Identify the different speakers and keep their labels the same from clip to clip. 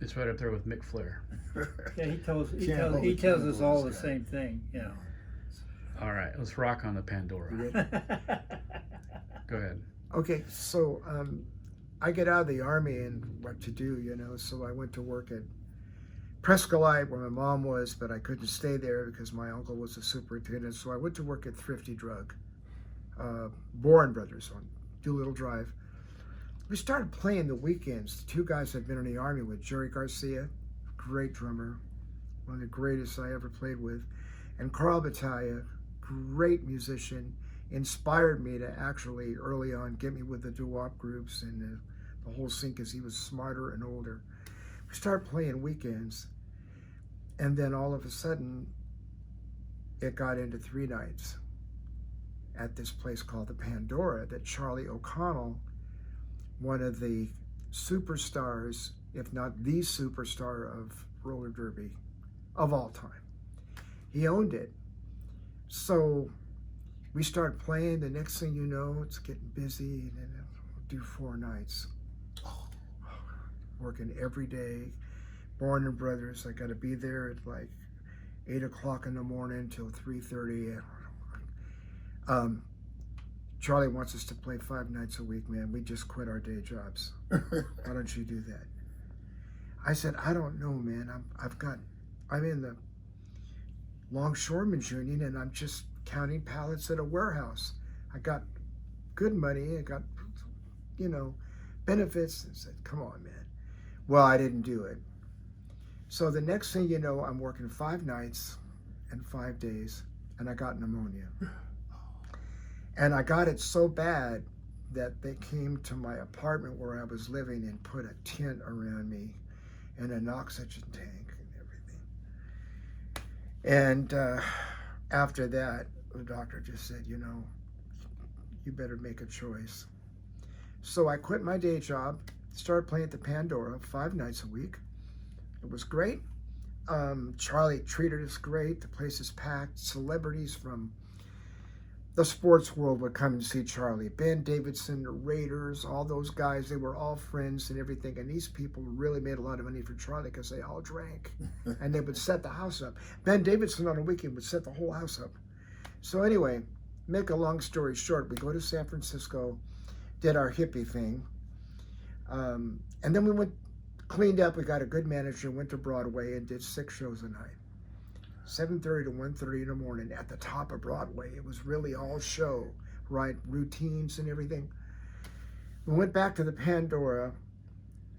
Speaker 1: It's right up there with Mick Flair.
Speaker 2: Yeah, he tells
Speaker 3: Can't
Speaker 2: tells us all the
Speaker 3: guy.
Speaker 2: same thing. Yeah.
Speaker 1: All right, let's rock on the Pandora. Go ahead.
Speaker 3: Okay, so I get out of the Army and what to do, so I went to work at Prescolite where my mom was, but I couldn't stay there because my uncle was a superintendent. So I went to work at Thrifty Drug, Boren Brothers on Doolittle Drive. We started playing the weekends. The two guys I'd been in the Army with, Jerry Garcia, great drummer, one of the greatest I ever played with, and Carl Battaglia, great musician, inspired me to actually early on get me with the doo-wop groups and the whole scene because he was smarter and older. We started playing weekends, and then all of a sudden it got into 3 nights at this place called the Pandora that Charlie O'Connell, one of the superstars, if not the superstar of roller derby of all time, he owned it. So we start playing. The next thing you know, it's getting busy, and then we'll do 4 nights. Working every day. Boren and Brothers, I got to be there at like 8 o'clock in the morning till 3:30. Charlie wants us to play 5 nights a week, man. We just quit our day jobs. Why don't you do that? I said, I don't know, man. I'm in the Longshoremen's Union, and I'm just counting pallets at a warehouse. I got good money. I got, benefits. I said, come on, man. Well, I didn't do it. So the next thing you know, I'm working 5 nights and 5 days, and I got pneumonia. And I got it so bad that they came to my apartment where I was living and put a tent around me and an oxygen tank and everything. And after that, the doctor just said, you better make a choice. So I quit my day job, started playing at the Pandora 5 nights a week. It was great. Charlie treated us great. The place is packed. Celebrities from the sports world would come and see Charlie. Ben Davidson, the Raiders, all those guys, they were all friends and everything. And these people really made a lot of money for Charlie because they all drank. And they would set the house up. Ben Davidson on a weekend would set the whole house up. So anyway, make a long story short, we go to San Francisco, did our hippie thing. And then we cleaned up, we got a good manager, went to Broadway and did 6 shows a night. 7:30 to 1:30 in the morning at the top of Broadway. It was really all show, right? Routines and everything. We went back to the Pandora,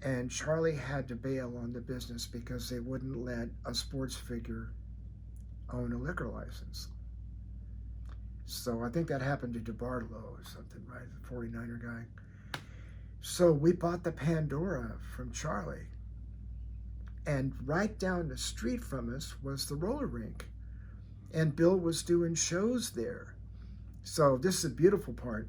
Speaker 3: and Charlie had to bail on the business because they wouldn't let a sports figure own a liquor license. So I think that happened to DeBartolo or something, right? The 49er guy. So we bought the Pandora from Charlie. And right down the street from us was the roller rink. And Bill was doing shows there. So this is the beautiful part.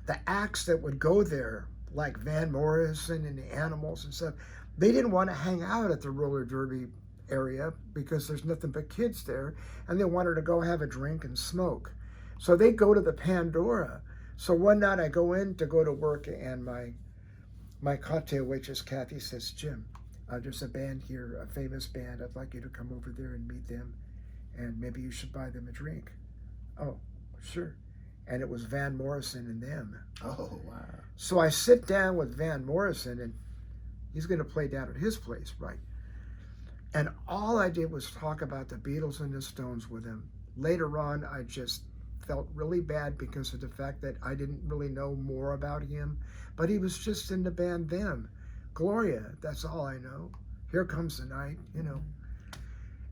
Speaker 3: The acts that would go there, like Van Morrison and the Animals and stuff, they didn't want to hang out at the roller derby area because there's nothing but kids there, and they wanted to go have a drink and smoke. So they go to the Pandora. So one night I go in to go to work, and my cocktail waitress, Kathy, says, Jim, there's a band here, a famous band. I'd like you to come over there and meet them, and maybe you should buy them a drink. Oh, sure. And it was Van Morrison and them.
Speaker 4: Oh, wow.
Speaker 3: So I sit down with Van Morrison, and he's going to play down at his place, right? And all I did was talk about the Beatles and the Stones with him. Later on, I just felt really bad because of the fact that I didn't really know more about him, but he was just in the band then. Gloria, that's all I know. Here Comes the Night,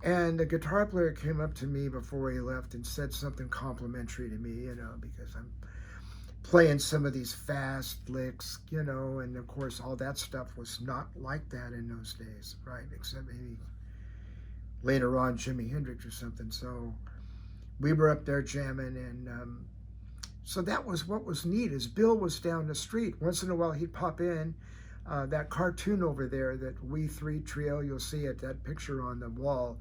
Speaker 3: And the guitar player came up to me before he left and said something complimentary to me, because I'm playing some of these fast licks, and of course all that stuff was not like that in those days, right? Except maybe later on Jimi Hendrix or something. So we were up there jamming, and so that was what was neat, is Bill was down the street. Once in a while he'd pop in. That cartoon over there, that We Three Trio, you'll see it, that picture on the wall,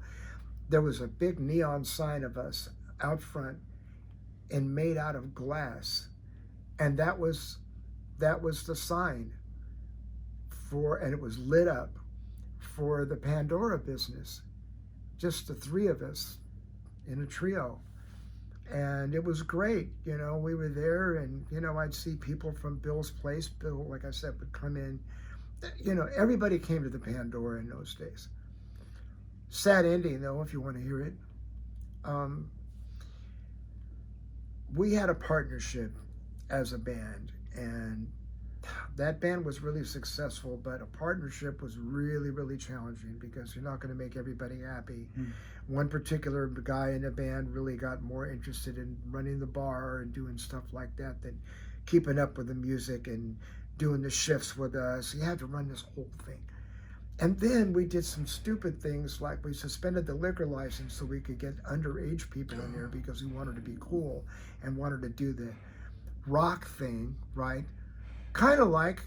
Speaker 3: there was a big neon sign of us out front and made out of glass. And that was the sign for, and it was lit up for the Pandora business, just the three of us in a trio. And it was great. You know, we were there, and, you know, I'd see people from Bill's place. Bill, like I said, would come in. You know, everybody came to the Pandora in those days. Sad ending, though, if you want to hear it. We had a partnership as a band, and that band was really successful, but a partnership was really, really challenging because you're not going to make everybody happy. One particular guy in the band really got more interested in running the bar and doing stuff like that than keeping up with the music and doing the shifts with us. He had to run this whole thing. And then we did some stupid things, like we suspended the liquor license so we could get underage people in there because we wanted to be cool and wanted to do the rock thing, right? Kind of like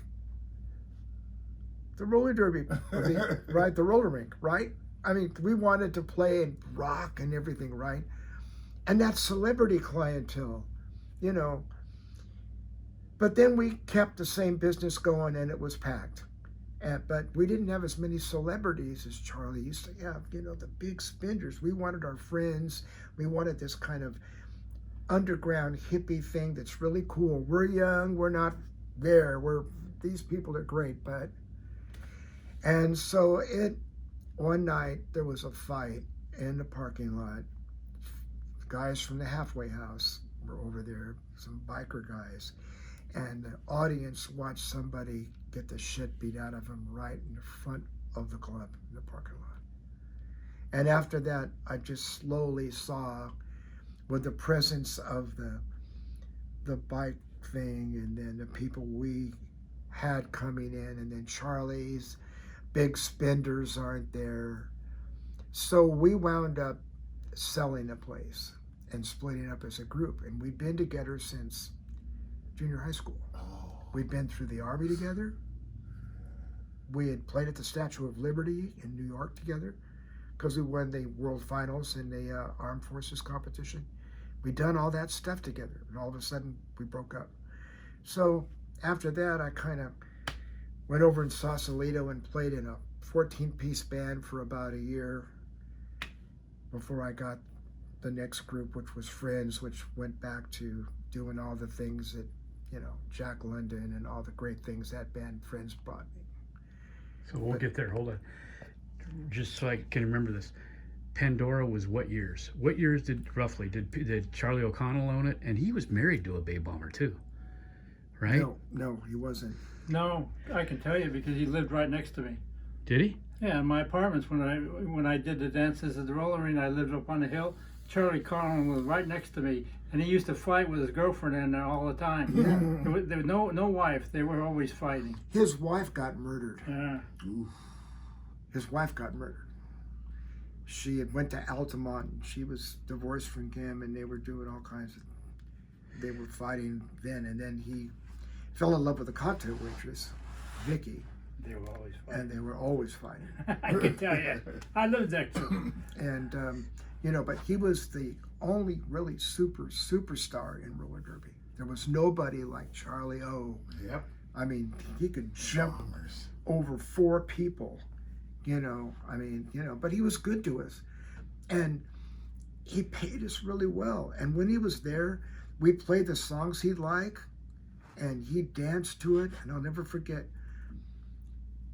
Speaker 3: the roller derby, right? The roller rink, right? I mean, we wanted to play and rock and everything, right? And that celebrity clientele, you know. But then we kept the same business going, and it was packed. But we didn't have as many celebrities as Charlie used to have, you know, the big spenders. We wanted our friends. We wanted this kind of underground hippie thing that's really cool. We're young. We're not there. These people are great, but. And so one night there was a fight in the parking lot. Guys from the halfway house were over there, some biker guys. And the audience watched somebody get the shit beat out of him right in the front of the club, in the parking lot. And after that, I just slowly saw, with the presence of the bike thing, and then the people we had coming in, and then Charlie's big spenders aren't there. So we wound up selling the place and splitting up as a group. And we'd been together since junior high school. We'd been through the Army together. We had played at the Statue of Liberty in New York together because we won the World Finals in the Armed Forces competition. We'd done all that stuff together, and all of a sudden we broke up. So after that, I kind of went over in Sausalito and played in a 14-piece band for about a year before I got the next group, which was Friends, which went back to doing all the things that, you know, Jack London and all the great things that band Friends brought me.
Speaker 1: So we'll get there. Hold on. Just so I can remember this. Pandora was what years? What years did Charlie O'Connell own it? And he was married to a Bay Bomber too, right?
Speaker 3: No, he wasn't.
Speaker 2: No, I can tell you because he lived right next to me.
Speaker 1: Did he?
Speaker 2: Yeah, in my apartments when I did the dances at the roller rink, I lived up on the hill. Charlie O'Connell was right next to me, and he used to fight with his girlfriend in there all the time. Yeah. There was no wife. They were always fighting.
Speaker 3: His wife got murdered.
Speaker 2: Yeah.
Speaker 3: His wife got murdered. She had went to Altamont, and she was divorced from him, and they were doing all kinds of, they were fighting then, and then he fell in love with a cocktail waitress, Vicky.
Speaker 2: They were always fighting.
Speaker 3: And they were always fighting.
Speaker 2: I can tell you. I lived there too.
Speaker 3: And, you know, but he was the only really superstar in roller derby. There was nobody like Charlie O.
Speaker 4: Yep.
Speaker 3: I mean, he could jump over 4 people, you know, I mean, you know, but he was good to us. And he paid us really well. And when he was there, we played the songs he'd like, and he danced to it. And I'll never forget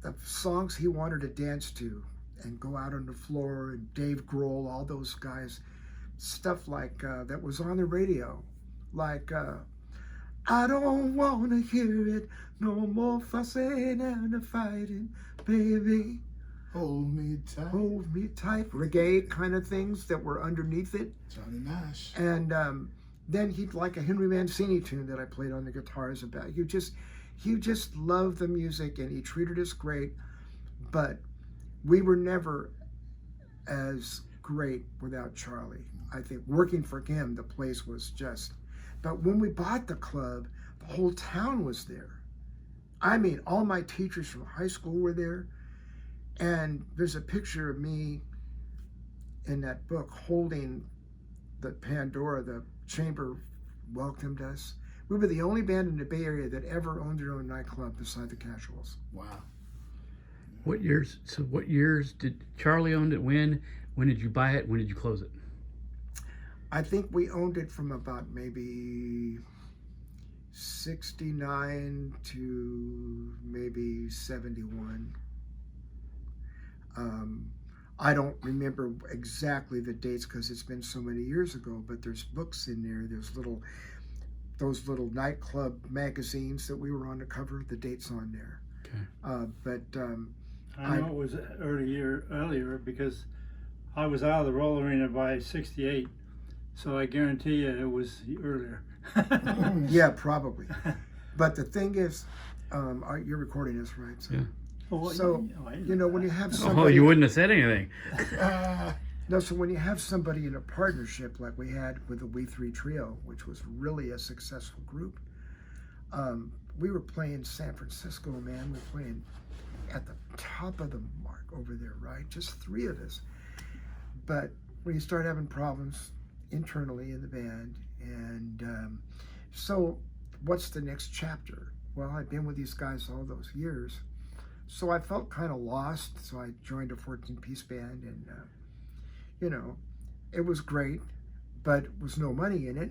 Speaker 3: the songs he wanted to dance to and go out on the floor, and Dave Grohl, all those guys, stuff like that was on the radio, like I don't want to hear it, no more fussing and fighting, baby.
Speaker 4: Hold me tight.
Speaker 3: Reggae kind of things that were underneath it.
Speaker 4: Johnny Nash.
Speaker 3: And then he'd like a Henry Mancini tune that I played on the guitars about. He just loved the music, and he treated us great, but we were never as great without Charlie. I think working for him, the place was just, but when we bought the club, the whole town was there. I mean, all my teachers from high school were there, and there's a picture of me in that book holding the Pandora, the chamber welcomed us. We were the only band in the Bay Area that ever owned their own nightclub beside the Casuals.
Speaker 4: Wow.
Speaker 1: What years? So what years did Charlie owned it? When? When did you buy it? When did you close it?
Speaker 3: I think we owned it from about maybe 69 to maybe 71. I don't remember exactly the dates because it's been so many years ago, but there's books in there. There's those little nightclub magazines that we were on the cover, the dates on there.
Speaker 1: Okay.
Speaker 2: I know it was earlier because I was out of the roller arena by 68, so I guarantee you it was earlier.
Speaker 3: Yeah, probably. But the thing is, you're recording this, right? So,
Speaker 1: Yeah.
Speaker 2: Oh,
Speaker 3: so you know, when you have
Speaker 1: Oh,
Speaker 3: somebody,
Speaker 1: you wouldn't have said anything.
Speaker 3: no, so when you have somebody in a partnership like we had with the We Three Trio, which was really a successful group, we were playing San Francisco, man. We were playing at the top of the mark over there, right? Just three of us. But when you start having problems internally in the band, and so what's the next chapter? Well, I've been with these guys all those years, so I felt kind of lost. So I joined a 14-piece band, and you know, it was great, but was no money in it.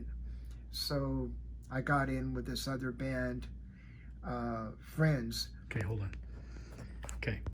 Speaker 3: So I got in with this other band, Friends.
Speaker 1: Okay, hold on. Okay.